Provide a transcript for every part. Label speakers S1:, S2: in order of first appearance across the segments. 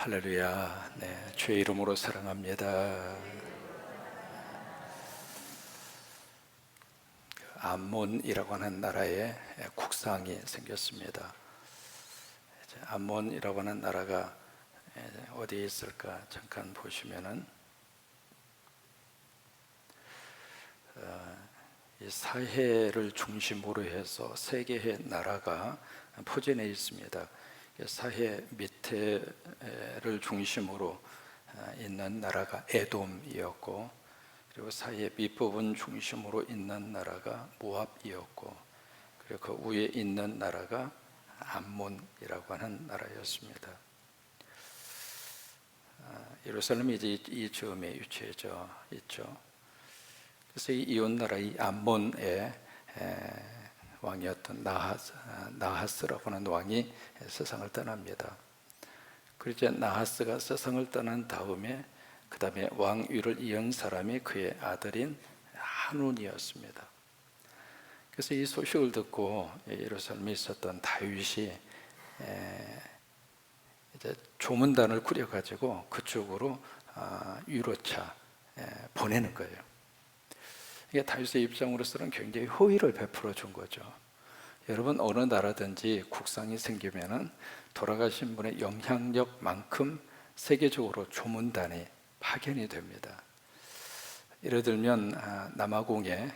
S1: 할렐루야. 네, 주의 이름으로 사랑합니다. 암몬이라고 하는 나라에 국상이 생겼습니다. 암몬이라고 하는 나라가 어디에 있을까 잠깐 보시면은 이 사해를 중심으로 해서 세 개의 나라가 포진해 있습니다. 사해 밑에를 중심으로 있는 나라가 에돔이었고, 그리고 사해 밑부분 중심으로 있는 나라가 모압이었고, 그리고 그 위에 있는 나라가 암몬이라고 하는 나라였습니다. 예루살렘이 이제 이 즈음에 위치해져 있죠. 그래서 이 이웃 나라 이 암몬의 왕이었던 나하스라고 하는 왕이 세상을 떠납니다. 그리고 이제 나하스가 세상을 떠난 다음에 그 다음에 왕위를 이은 사람이 그의 아들인 한운이었습니다. 그래서 이 소식을 듣고 예루살렘에 있었던 다윗이 이제 조문단을 꾸려가지고 그쪽으로 유로차 보내는 거예요. 이게 다윗의 입장으로서는 굉장히 호의를 베풀어 준 거죠. 여러분, 어느 나라든지 국상이 생기면은 돌아가신 분의 영향력만큼 세계적으로 조문단이 파견이 됩니다. 예를 들면 남아공의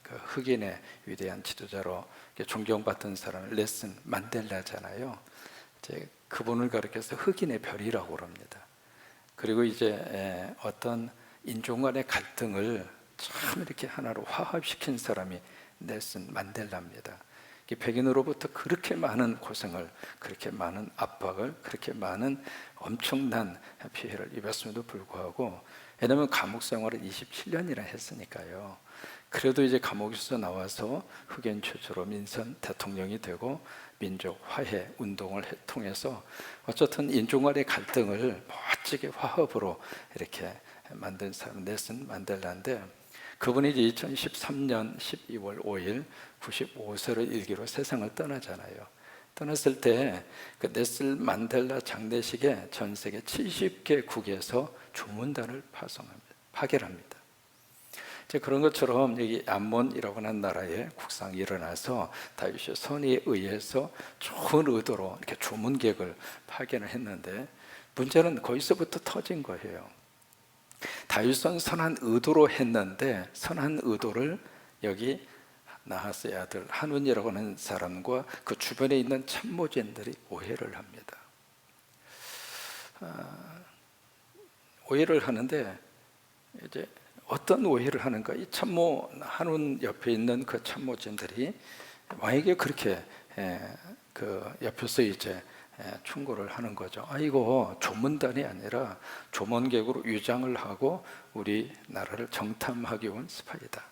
S1: 그 흑인의 위대한 지도자로 존경받던 사람은 넬슨 만델라잖아요. 이제 그분을 가리켜서 흑인의 별이라고 합니다. 그리고 이제 어떤 인종 간의 갈등을 참 이렇게 하나로 화합시킨 사람이 넬슨 만델라입니다. 백인으로부터 그렇게 많은 고생을, 그렇게 많은 압박을, 그렇게 많은 엄청난 피해를 입었음에도 불구하고, 왜냐하면 감옥 생활을 27년이나 했으니까요. 그래도 이제 감옥에서 나와서 흑인 최초로 민선 대통령이 되고 민족 화해 운동을 통해서 어쨌든 인종 간의 갈등을 멋지게 화합으로 이렇게 만든 사람 넬슨 만델라인데, 그분이 이제 2013년 12월 5일 95세를 일기로 세상을 떠나잖아요. 떠났을 때 그 넬슨 만델라 장례식에 전 세계 70개국에서 조문단을 파견합니다. 이제 그런 것처럼 여기 암몬이라고 하는 나라에 국상이 일어나서 다윗의 선의에 의해서 좋은 의도로 이렇게 조문객을 파견을 했는데, 문제는 거기서부터 터진 거예요. 다윗은 선한 의도로 했는데 선한 의도를 여기 나하스의 아들 한운이라고 하는 사람과 그 주변에 있는 참모진들이 오해를 합니다. 오해를 하는데 이제 어떤 오해를 하는가? 이 참모 한운 옆에 있는 그 참모진들이 왕에게 그렇게 그 옆에서 이제 충고를 하는 거죠. 이거 조문단이 아니라 조문객으로 위장을 하고 우리 나라를 정탐하기 온 스파이다.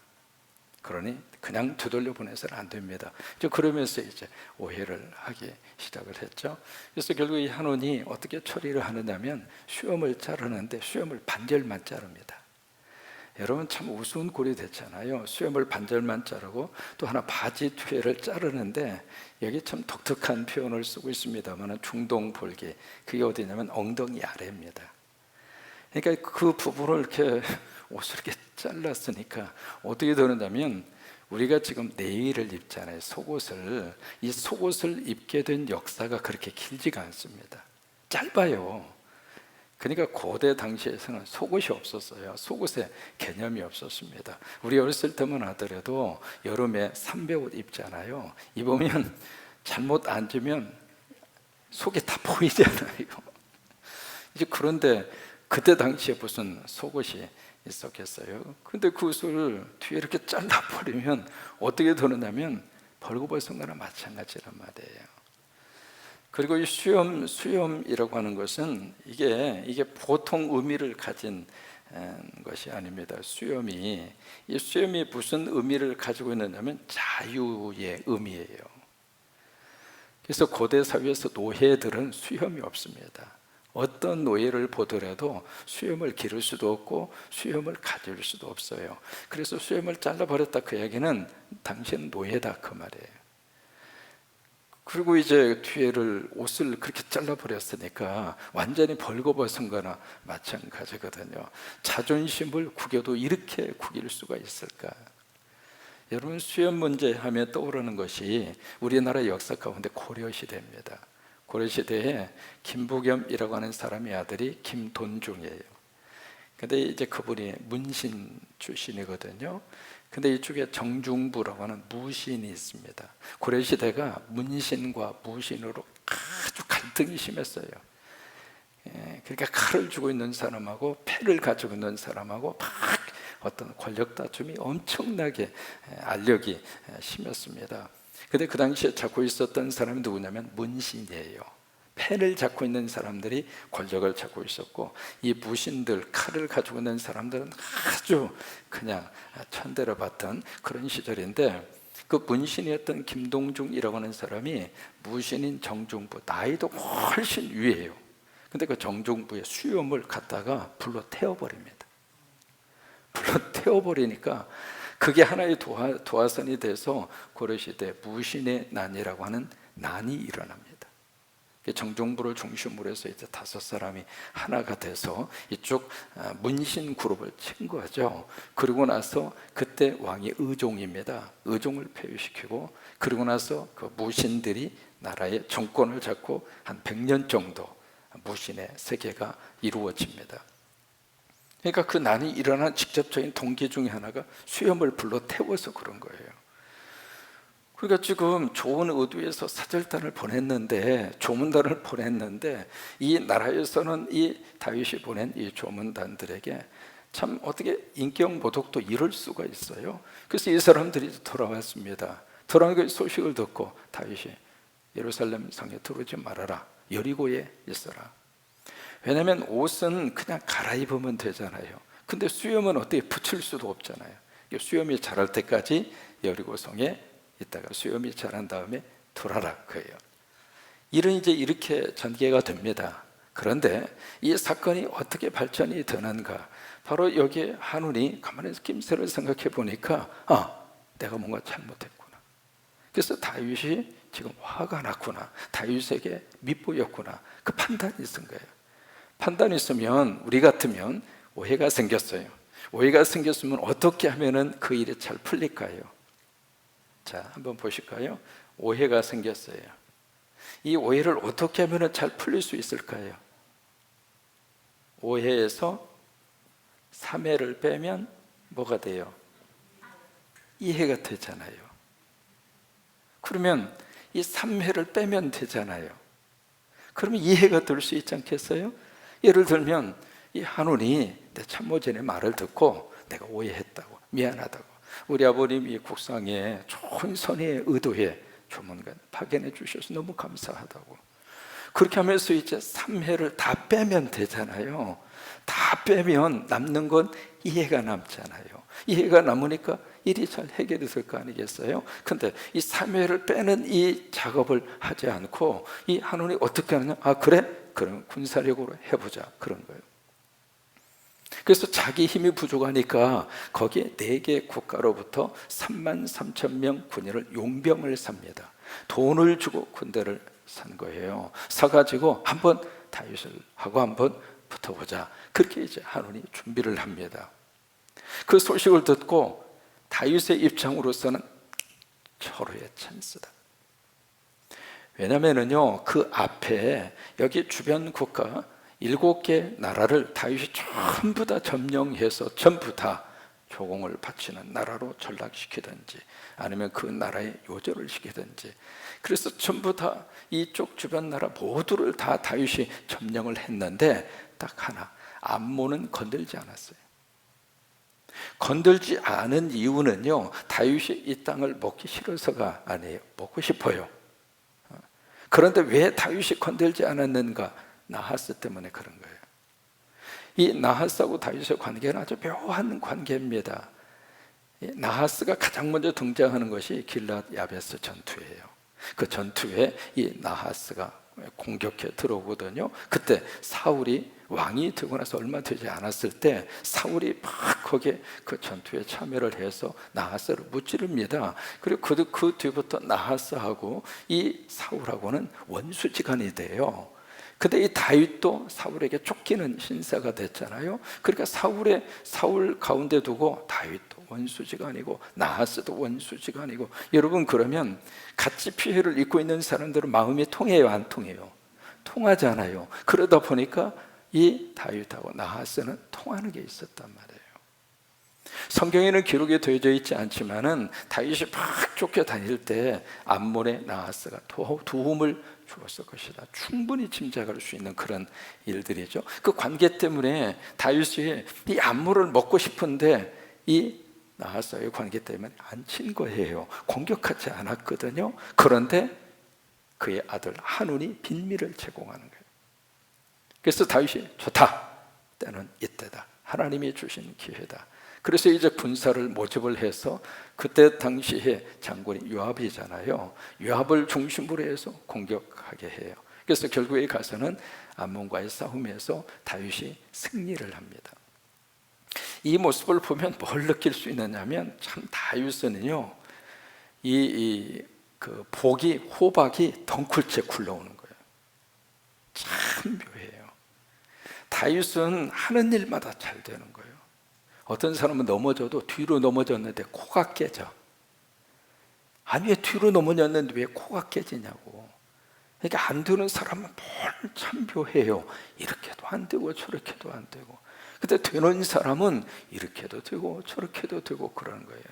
S1: 그러니 그냥 되돌려 보내서는 안 됩니다. 그러면서 이제 오해를 하기 시작을 했죠. 그래서 결국 이 한온이 어떻게 처리를 하느냐면 수염을 자르는데 수염을 반절만 자릅니다. 여러분, 참 우스운 꼴이 됐잖아요. 수염을 반절만 자르고 또 하나 바지 뒤를 자르는데 여기 참 독특한 표현을 쓰고 있습니다만 중동볼기, 그게 어디냐면 엉덩이 아래입니다. 그러니까 그 부분을 이렇게 옷을 이렇게 잘랐으니까 어떻게 되느냐면, 우리가 지금 내의를 입잖아요. 속옷을. 이 속옷을 입게 된 역사가 그렇게 길지가 않습니다. 짧아요. 그러니까 고대 당시에서는 속옷이 없었어요. 속옷의 개념이 없었습니다. 우리 어렸을 때만 하더라도 여름에 삼베옷 입잖아요. 입으면 잘못 앉으면 속이 다 보이잖아요. 이제 그런데 그때 당시에 무슨 속옷이 있었겠어요? 근데 그 옷을 뒤에 이렇게 잘라버리면 어떻게 되느냐면 벌거벗은 거나 마찬가지란 말이에요. 그리고 이 수염이라고 하는 것은 이게 보통 의미를 가진 것이 아닙니다. 이 수염이 무슨 의미를 가지고 있느냐면 자유의 의미예요. 그래서 고대 사회에서 노예들은 수염이 없습니다. 어떤 노예를 보더라도 수염을 기를 수도 없고 수염을 가질 수도 없어요. 그래서 수염을 잘라버렸다, 그 얘기는 당신 노예다, 그 말이에요. 그리고 이제 뒤에를 옷을 그렇게 잘라버렸으니까 완전히 벌거벗은 거나 마찬가지거든요. 자존심을 구겨도 이렇게 구길 수가 있을까? 여러분, 수염 문제 하면 떠오르는 것이 우리나라 역사 가운데 고려시대입니다. 고려시대에 김부겸이라고 하는 사람의 아들이 김돈중이에요. 근데 이제 그분이 문신 출신이거든요. 근데 이쪽에 정중부라고 하는 무신이 있습니다. 고려시대가 문신과 무신으로 아주 갈등이 심했어요. 그러니까 칼을 쥐고 있는 사람하고 패를 가지고 있는 사람하고 막 어떤 권력 다툼이 엄청나게 알력이 심했습니다. 근데 그 당시에 잡고 있었던 사람이 누구냐면 문신이에요. 패를 잡고 있는 사람들이 권력을 잡고 있었고, 이 무신들, 칼을 가지고 있는 사람들은 아주 그냥 천대를 받던 그런 시절인데, 그 문신이었던 김동중이라고 하는 사람이 무신인 정중부, 나이도 훨씬 위에요. 근데 그 정중부의 수염을 갖다가 불로 태워버립니다. 불로 태워버리니까 그게 하나의 도화선이 돼서 고려시대 무신의 난이라고 하는 난이 일어납니다. 정종부를 중심으로 해서 이제 5사람이 하나가 돼서 이쪽 문신 그룹을 친 거죠. 그리고 나서 그때 왕이 의종입니다. 의종을 폐위시키고, 그리고 나서 그 무신들이 나라의 정권을 잡고 한 100년 정도 무신의 세계가 이루어집니다. 그러니까 그 난이 일어난 직접적인 동기 중에 하나가 수염을 불러 태워서 그런 거예요. 그러니까 지금 좋은 의도에서 사절단을 보냈는데, 조문단을 보냈는데, 이 나라에서는 이 다윗이 보낸 이 조문단들에게 참 어떻게 인격 모독도 이럴 수가 있어요. 그래서 이 사람들이 돌아왔습니다. 돌아온 그 소식을 듣고 다윗이 예루살렘 성에 들어오지 말아라, 여리고에 있어라. 왜냐하면 옷은 그냥 갈아입으면 되잖아요. 근데 수염은 어떻게 붙일 수도 없잖아요. 수염이 자랄 때까지 여리고 성에 있다가 수염이 자란 다음에 돌아라 그예요. 일은 이제 이렇게 전개가 됩니다. 그런데 이 사건이 어떻게 발전이 되는가? 바로 여기에 한운이 가만히 김새를 생각해 보니까, 내가 뭔가 잘못했구나. 그래서 다윗이 지금 화가 났구나, 다윗에게 밉보였구나, 그 판단이 쓴 거예요. 판단이 있으면 우리 같으면 오해가 생겼어요. 오해가 생겼으면 어떻게 하면 그 일이 잘 풀릴까요? 자, 한번 보실까요? 오해가 생겼어요. 이 오해를 어떻게 하면 잘 풀릴 수 있을까요? 오해에서 3회를 빼면 뭐가 돼요? 이해가 되잖아요. 그러면 이 3회를 빼면 되잖아요. 그러면 이해가 될 수 있지 않겠어요? 예를 들면 이 한운이 내 참모진의 말을 듣고 내가 오해했다고, 미안하다고, 우리 아버님이 국상에 좋은 선의 의도에 조문관 파견해 주셔서 너무 감사하다고, 그렇게 하면서 이제 3회를 다 빼면 되잖아요. 다 빼면 남는 건 이해가 남잖아요. 이해가 남으니까 일이 잘 해결이 될 거 아니겠어요? 근데 이 3회를 빼는 이 작업을 하지 않고 이 한운이 어떻게 하느냐? 그래? 그럼 군사력으로 해보자, 그런 거예요. 그래서 자기 힘이 부족하니까 거기에 4개 국가로부터 33,000명 군인을 용병을 삽니다. 돈을 주고 군대를 산 거예요. 사가지고 한번 다윗을 하고 한번 붙어보자, 그렇게 이제 한운이 준비를 합니다. 그 소식을 듣고 다윗의 입장으로서는 절호의 찬스다. 왜냐면은요, 그 앞에 여기 주변 국가 7개 나라를 다윗이 전부 다 점령해서 전부 다 조공을 바치는 나라로 전락시키든지 아니면 그 나라에 요절을 시키든지, 그래서 전부 다 이쪽 주변 나라 모두를 다 다윗이 점령을 했는데 딱 하나, 암몬은 건들지 않았어요. 건들지 않은 이유는요, 다윗이 이 땅을 먹기 싫어서가 아니에요. 먹고 싶어요. 그런데 왜 다윗이 건들지 않았는가? 나하스 때문에 그런 거예요. 이 나하스하고 다윗의 관계는 아주 묘한 관계입니다. 나하스가 가장 먼저 등장하는 것이 길랏 야베스 전투예요. 그 전투에 이 나하스가 공격해 들어오거든요. 그때 사울이 왕이 되고 나서 얼마 되지 않았을 때 사울이 막 거기에 그 전투에 참여를 해서 나하스를 무찌릅니다. 그리고 그 뒤부터 나하스하고 이 사울하고는 원수지간이 돼요. 근데 이 다윗도 사울에게 쫓기는 신세가 됐잖아요. 그러니까 사울 가운데 두고 다윗도 원수지간이고 나하스도 원수지간이고, 여러분 그러면 같이 피해를 입고 있는 사람들은 마음이 통해요, 안 통해요? 통하잖아요. 그러다 보니까 이 다윗하고 나하스는 통하는 게 있었단 말이에요. 성경에는 기록이 되어져 있지 않지만은 다윗이 막 쫓겨다닐 때 암몬의 나하스가 도움을 주었을 것이다, 충분히 짐작할 수 있는 그런 일들이죠. 그 관계 때문에 다윗이 이 암몬을 먹고 싶은데 이 나하스와의 관계 때문에 안 친 거예요. 공격하지 않았거든요. 그런데 그의 아들 한운이 빈미를 제공하는 거예요. 그래서 다윗이 좋다, 때는 이때다, 하나님이 주신 기회다. 그래서 이제 군사를 모집을 해서, 그때 당시에 장군이 요압이잖아요. 요압을 중심으로 해서 공격하게 해요. 그래서 결국에 가서는 암몬과의 싸움에서 다윗이 승리를 합니다. 이 모습을 보면 뭘 느낄 수 있느냐면, 참 다윗은요, 그 호박이 덩굴째 굴러오는 거예요. 참 묘해요. 다윗은 하는 일마다 잘 되는 거예요. 어떤 사람은 넘어져도 뒤로 넘어졌는데 코가 깨져. 아니, 왜 뒤로 넘어졌는데 왜 코가 깨지냐고. 그러니까 안 되는 사람은 뭘 참 묘해요. 이렇게도 안 되고 저렇게도 안 되고. 근데 되는 사람은 이렇게도 되고 저렇게도 되고 그러는 거예요.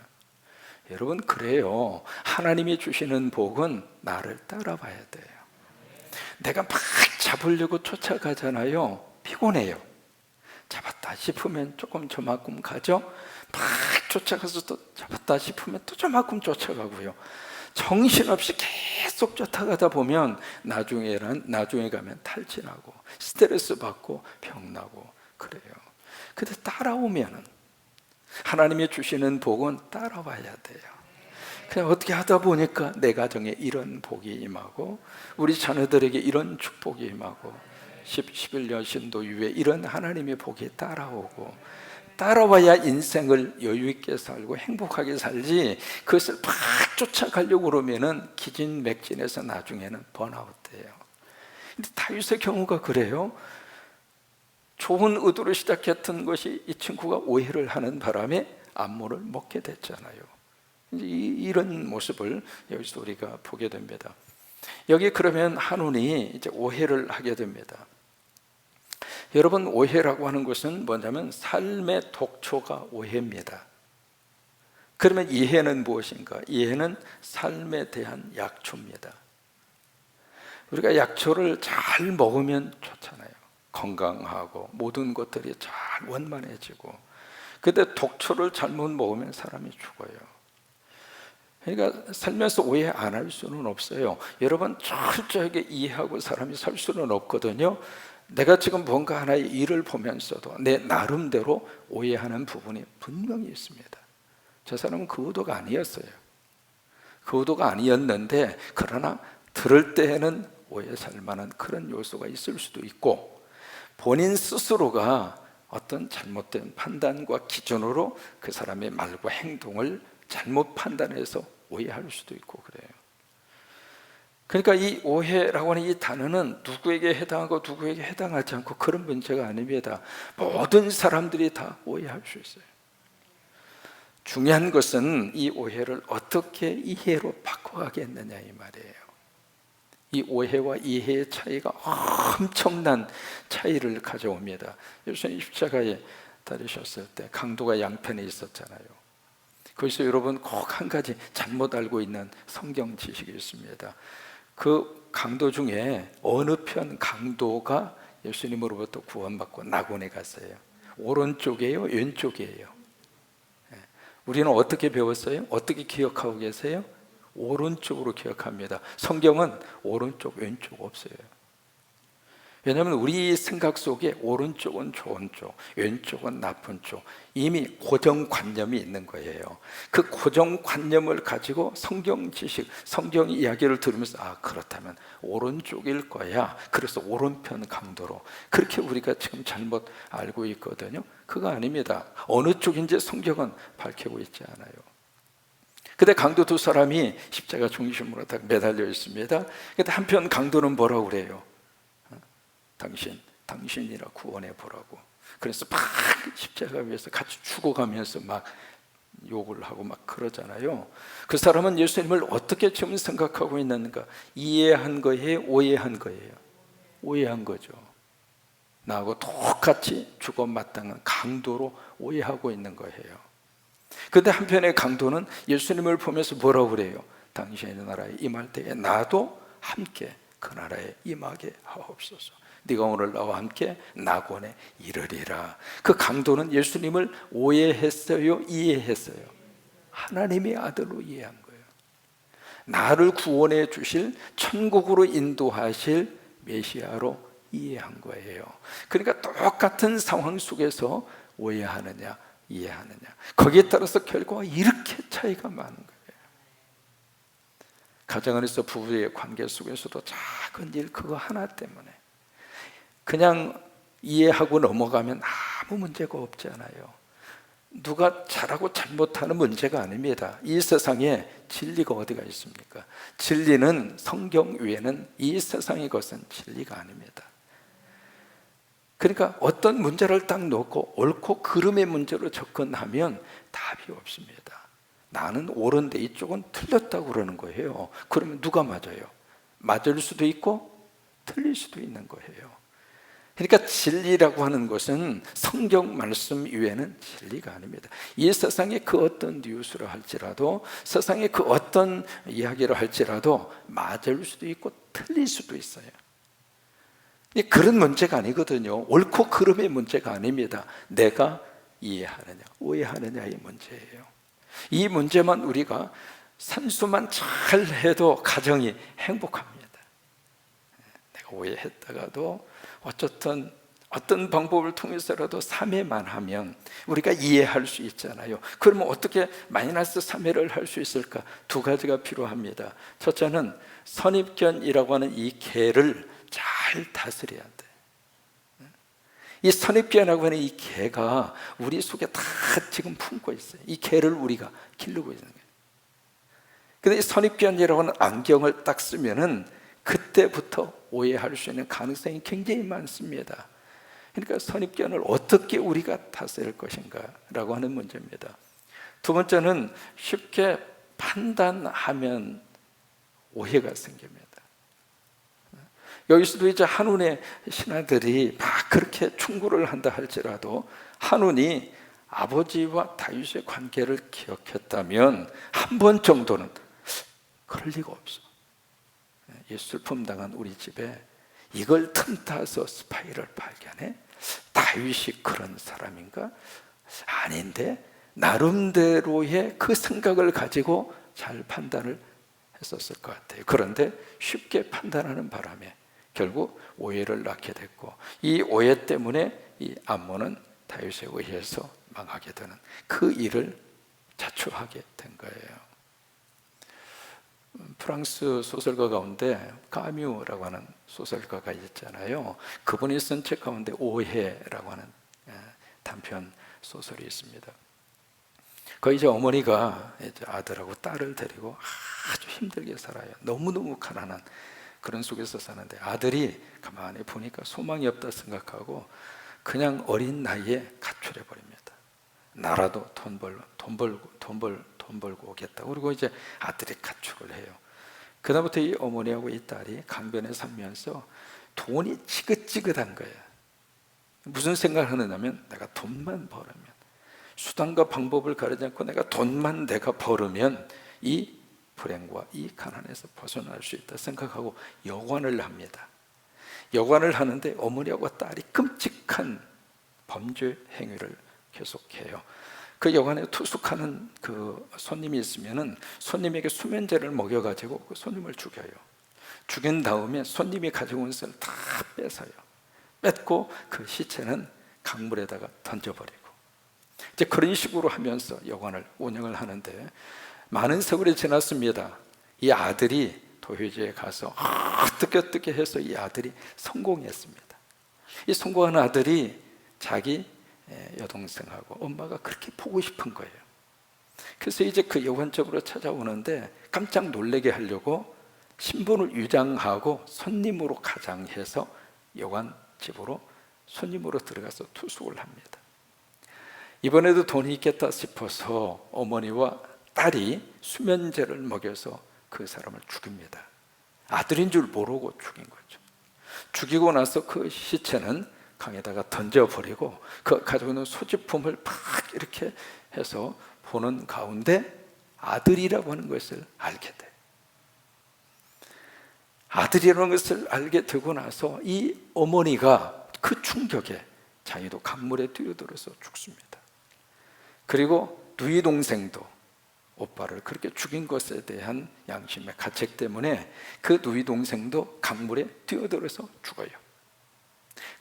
S1: 여러분, 그래요. 하나님이 주시는 복은 나를 따라와야 돼요. 내가 막 잡으려고 쫓아가잖아요. 피곤해요. 잡았다 싶으면 조금 저만큼 가죠. 막 쫓아가서 또 잡았다 싶으면 또 저만큼 쫓아가고요. 정신없이 계속 쫓아가다 보면 나중에 가면 탈진하고 스트레스 받고 병나고 그래요. 근데 따라오면은, 하나님이 주시는 복은 따라와야 돼요. 그냥 어떻게 하다 보니까 내 가정에 이런 복이 임하고, 우리 자녀들에게 이런 축복이 임하고, 11년 신도 이후에 이런 하나님의 복이 따라오고, 따라와야 인생을 여유 있게 살고 행복하게 살지, 그것을 막 쫓아가려고 그러면은 기진맥진해서 나중에는 번아웃돼요. 근데 다윗의 경우가 그래요. 좋은 의도로 시작했던 것이 이 친구가 오해를 하는 바람에 암몬을 먹게 됐잖아요. 이런 모습을 여기서 우리가 보게 됩니다. 여기 그러면 한운이 이제 오해를 하게 됩니다. 여러분, 오해라고 하는 것은 뭐냐면 삶의 독초가 오해입니다. 그러면 이해는 무엇인가? 이해는 삶에 대한 약초입니다. 우리가 약초를 잘 먹으면 좋잖아요. 건강하고 모든 것들이 잘 원만해지고. 근데 독초를 잘못 먹으면 사람이 죽어요. 그러니까 살면서 오해 안 할 수는 없어요. 여러분, 철저하게 이해하고 사람이 살 수는 없거든요. 내가 지금 뭔가 하나의 일을 보면서도 내 나름대로 오해하는 부분이 분명히 있습니다. 저 사람은 그 의도가 아니었어요. 그 의도가 아니었는데, 그러나 들을 때에는 오해 살 만한 그런 요소가 있을 수도 있고, 본인 스스로가 어떤 잘못된 판단과 기준으로 그 사람의 말과 행동을 잘못 판단해서 오해할 수도 있고 그래요. 그러니까 이 오해라고 하는 이 단어는 누구에게 해당하고 누구에게 해당하지 않고 그런 문제가 아닙니다. 모든 사람들이 다 오해할 수 있어요. 중요한 것은 이 오해를 어떻게 이해로 바꿔가겠느냐, 이 말이에요. 이 오해와 이해의 차이가 엄청난 차이를 가져옵니다. 예수님 십자가에 달리셨을 때 강도가 양편에 있었잖아요. 거기서 여러분 꼭 한 가지 잘못 알고 있는 성경 지식이 있습니다. 그 강도 중에 어느 편 강도가 예수님으로부터 구원받고 낙원에 갔어요? 오른쪽이에요? 왼쪽이에요? 우리는 어떻게 배웠어요? 어떻게 기억하고 계세요? 오른쪽으로 기억합니다. 성경은 오른쪽 왼쪽 없어요. 왜냐하면 우리 생각 속에 오른쪽은 좋은 쪽, 왼쪽은 나쁜 쪽, 이미 고정관념이 있는 거예요. 그 고정관념을 가지고 성경 지식, 성경 이야기를 들으면서 그렇다면 오른쪽일 거야. 그래서 오른편 강도로 그렇게 우리가 지금 잘못 알고 있거든요. 그거 아닙니다. 어느 쪽인지 성경은 밝히고 있지 않아요. 근데 강도 두 사람이 십자가 중심으로 딱 매달려 있습니다. 근데 한편 강도는 뭐라고 그래요? 당신이라 구원해 보라고. 그래서 막 십자가 위에서 같이 죽어가면서 막 욕을 하고 막 그러잖아요. 그 사람은 예수님을 어떻게 지금 생각하고 있는가? 이해한 거예요? 오해한 거예요? 오해한 거죠. 나하고 똑같이 죽어 마땅한 강도로 오해하고 있는 거예요. 그런데 한편의 강도는 예수님을 보면서 뭐라고 그래요? 당신의 나라에 임할 때에 나도 함께 그 나라에 임하게 하옵소서. 네가 오늘 나와 함께 낙원에 이르리라. 그 강도는 예수님을 오해했어요? 이해했어요? 하나님의 아들로 이해한 거예요. 나를 구원해 주실, 천국으로 인도하실 메시아로 이해한 거예요. 그러니까 똑같은 상황 속에서 오해하느냐 이해하느냐, 거기에 따라서 결과가 이렇게 차이가 많은 거예요. 가정 안에서 부부의 관계 속에서도 작은 일 그거 하나 때문에 그냥 이해하고 넘어가면 아무 문제가 없잖아요. 누가 잘하고 잘못하는 문제가 아닙니다. 이 세상에 진리가 어디가 있습니까? 진리는 성경 외에는 이 세상의 것은 진리가 아닙니다. 그러니까 어떤 문제를 딱 놓고 옳고 그름의 문제로 접근하면 답이 없습니다. 나는 옳은데 이쪽은 틀렸다고 그러는 거예요. 그러면 누가 맞아요? 맞을 수도 있고 틀릴 수도 있는 거예요. 그러니까 진리라고 하는 것은 성경 말씀 이외에는 진리가 아닙니다. 이 세상에 그 어떤 뉴스를 할지라도, 세상에 그 어떤 이야기를 할지라도 맞을 수도 있고 틀릴 수도 있어요. 그런 문제가 아니거든요. 옳고 그름의 문제가 아닙니다. 내가 이해하느냐 오해하느냐의 문제예요. 이 문제만 우리가 산수만 잘 해도 가정이 행복합니다. 내가 오해했다가도 어쨌든 어떤 방법을 통해서라도 3회만 하면 우리가 이해할 수 있잖아요. 그러면 어떻게 마이너스 3회를 할 수 있을까? 두 가지가 필요합니다. 첫째는 선입견이라고 하는 이 개를 잘 다스려야 돼. 이 선입견이라고 하는 이 개가 우리 속에 다 지금 품고 있어요. 이 개를 우리가 기르고 있는 거예요. 근데 이 선입견이라고 하는 안경을 딱 쓰면은 그때부터 오해할 수 있는 가능성이 굉장히 많습니다. 그러니까 선입견을 어떻게 우리가 다스릴 것인가 라고 하는 문제입니다. 두 번째는 쉽게 판단하면 오해가 생깁니다. 여기서도 이제 한운의 신하들이 막 그렇게 충고를 한다 할지라도 한운이 아버지와 다윗의 관계를 기억했다면 한 번 정도는 그럴 리가 없어. 이 슬픔 당한 우리 집에 이걸 틈타서 스파이를 발견해? 다윗이 그런 사람인가? 아닌데 나름대로의 그 생각을 가지고 잘 판단을 했었을 것 같아요. 그런데 쉽게 판단하는 바람에 결국 오해를 낳게 됐고, 이 오해 때문에 이 암몬은 다윗에 의해서 망하게 되는 그 일을 자초하게 된 거예요. 프랑스 소설가 가운데 까뮤라고 하는 소설가가 있잖아요. 그분이 쓴 책 가운데 오해라고 하는 단편 소설이 있습니다. 거기 이제 어머니가 이제 아들하고 딸을 데리고 아주 힘들게 살아요. 너무너무 가난한 그런 속에서 사는데 아들이 가만히 보니까 소망이 없다 생각하고 그냥 어린 나이에 가출해 버립니다. 나라도 돈 벌고 오겠다. 그리고 이제 아들이 가축을 해요. 그다음부터 이 어머니하고 이 딸이 강변에 살면서 돈이 지긋지긋한 거예요. 무슨 생각을 하느냐면 내가 돈만 벌으면, 수단과 방법을 가리지 않고 내가 돈만 내가 벌으면 이 불행과 이 가난에서 벗어날 수 있다 생각하고 여관을 합니다. 여관을 하는데 어머니하고 딸이 끔찍한 범죄 행위를 계속해요. 그 여관에 투숙하는 그 손님이 있으면은 손님에게 수면제를 먹여가지고 그 손님을 죽여요. 죽인 다음에 손님이 가지고 온 것을 다 뺏어요. 뺏고 그 시체는 강물에다가 던져버리고, 이제 그런 식으로 하면서 여관을 운영을 하는데, 많은 세월이 지났습니다. 이 아들이 도회지에 가서 어떻게 해서 이 아들이 성공했습니다. 이 성공한 아들이 자기 여동생하고 엄마가 그렇게 보고 싶은 거예요. 그래서 이제 그 여관집으로 찾아오는데 깜짝 놀라게 하려고 신분을 위장하고 손님으로 가장해서 여관집으로 손님으로 들어가서 투숙을 합니다. 이번에도 돈이 있겠다 싶어서 어머니와 딸이 수면제를 먹여서 그 사람을 죽입니다. 아들인 줄 모르고 죽인 거죠. 죽이고 나서 그 시체는 강에다가 던져버리고 그 가지고 있는 소지품을 팍 이렇게 해서 보는 가운데 아들이라고 하는 것을 알게 돼. 아들이라는 것을 알게 되고 나서 이 어머니가 그 충격에 자기도 강물에 뛰어들어서 죽습니다. 그리고 누이 동생도 오빠를 그렇게 죽인 것에 대한 양심의 가책 때문에 그 누이 동생도 강물에 뛰어들어서 죽어요.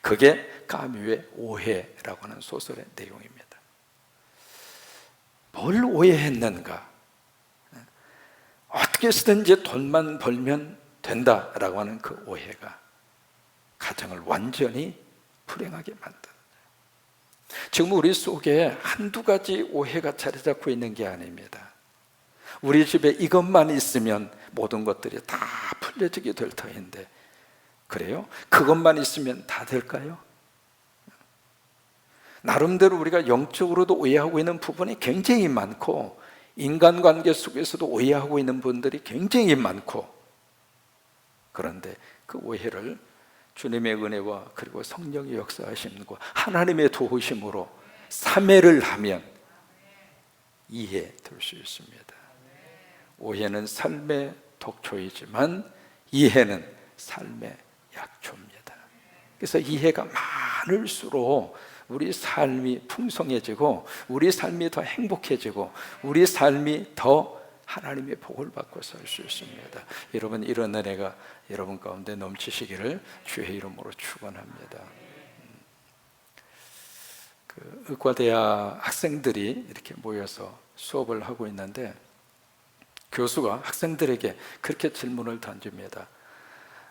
S1: 그게 까뮈의 오해라고 하는 소설의 내용입니다. 뭘 오해했는가? 어떻게 해서든지 돈만 벌면 된다라고 하는 그 오해가 가정을 완전히 불행하게 만든다. 지금 우리 속에 한두 가지 오해가 자리 잡고 있는 게 아닙니다. 우리 집에 이것만 있으면 모든 것들이 다 풀려지게 될 터인데, 그래요? 그것만 있으면 다 될까요? 나름대로 우리가 영적으로도 오해하고 있는 부분이 굉장히 많고, 인간관계 속에서도 오해하고 있는 분들이 굉장히 많고, 그런데 그 오해를 주님의 은혜와 그리고 성령의 역사하심과 하나님의 도우심으로 삼회를 하면 이해될 수 있습니다. 오해는 삶의 독초이지만 이해는 삶의 약초입니다. 그래서 이해가 많을수록 우리 삶이 풍성해지고 우리 삶이 더 행복해지고 우리 삶이 더 하나님의 복을 받고 살 수 있습니다. 여러분, 이런 은혜가 여러분 가운데 넘치시기를 주의 이름으로 축원합니다. 그 의과대학 학생들이 이렇게 모여서 수업을 하고 있는데 교수가 학생들에게 그렇게 질문을 던집니다.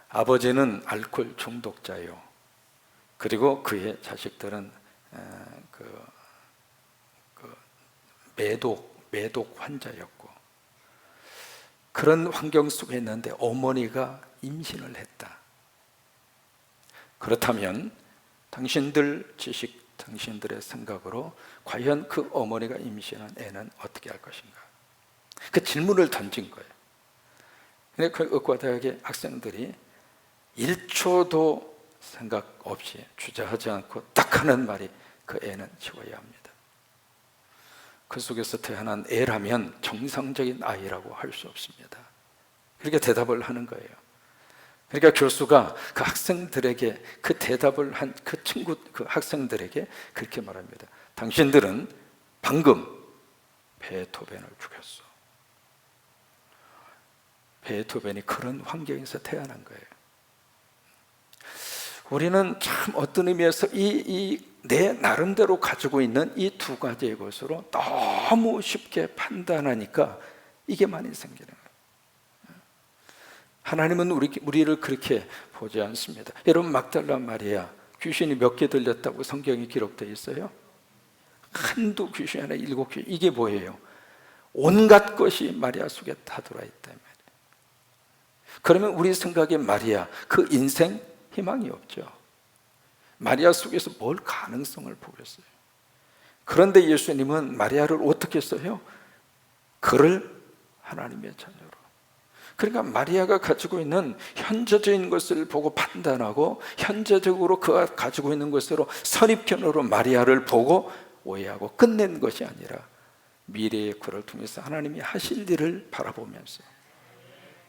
S1: 아버지는 알코올 중독자요. 그리고 그의 자식들은 매독 환자였고, 그런 환경 속에 있는데 어머니가 임신을 했다. 그렇다면 당신들 지식, 당신들의 생각으로 과연 그 어머니가 임신한 애는 어떻게 할 것인가? 그 질문을 던진 거예요. 근데 그 의과대학의 학생들이 1초도 생각 없이 주저하지 않고 딱 하는 말이 그 애는 지워야 합니다. 그 속에서 태어난 애라면 정상적인 아이라고 할 수 없습니다. 그렇게 대답을 하는 거예요. 그러니까 교수가 그 학생들에게 그 대답을 한 그 학생들에게 그렇게 말합니다. 당신들은 방금 베토벤을 죽였어. 베토벤이 그런 환경에서 태어난 거예요. 우리는 참 어떤 의미에서 내 나름대로 가지고 있는 이 두 가지의 것으로 너무 쉽게 판단하니까 이게 많이 생기는 거예요. 하나님은 우리를 그렇게 보지 않습니다. 여러분, 막달라 마리아 귀신이 몇 개 들렸다고 성경에 기록되어 있어요? 한두 귀신이 아니라 7귀신. 이게 뭐예요? 온갖 것이 마리아 속에 다 들어있단 말이에요. 그러면 우리 생각에 마리아, 그 인생 희망이 없죠. 마리아 속에서 뭘 가능성을 보겠어요? 그런데 예수님은 마리아를 어떻게 써요? 그를 하나님의 자녀로. 그러니까 마리아가 가지고 있는 현재적인 것을 보고 판단하고 현재적으로 그가 가지고 있는 것으로 선입견으로 마리아를 보고 오해하고 끝낸 것이 아니라 미래의 그를 통해서 하나님이 하실 일을 바라보면서,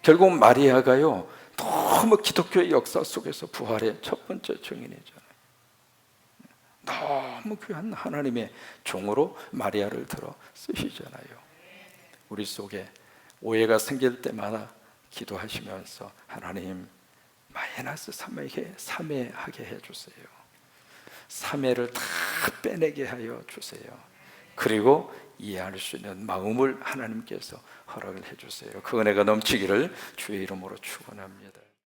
S1: 결국 마리아가요 너무 기독교의 역사 속에서 부활의 첫 번째 증인이잖아요. 너무 귀한 하나님의 종으로 마리아를 들어 쓰시잖아요. 우리 속에 오해가 생길 때마다 기도하시면서 하나님, 마이너스 3에게 3회 하게 해주세요. 3회를 다 빼내게 하여 주세요. 그리고 이해할 수 있는 마음을 하나님께서 허락을 해주세요. 그 은혜가 넘치기를 주의 이름으로 축원합니다.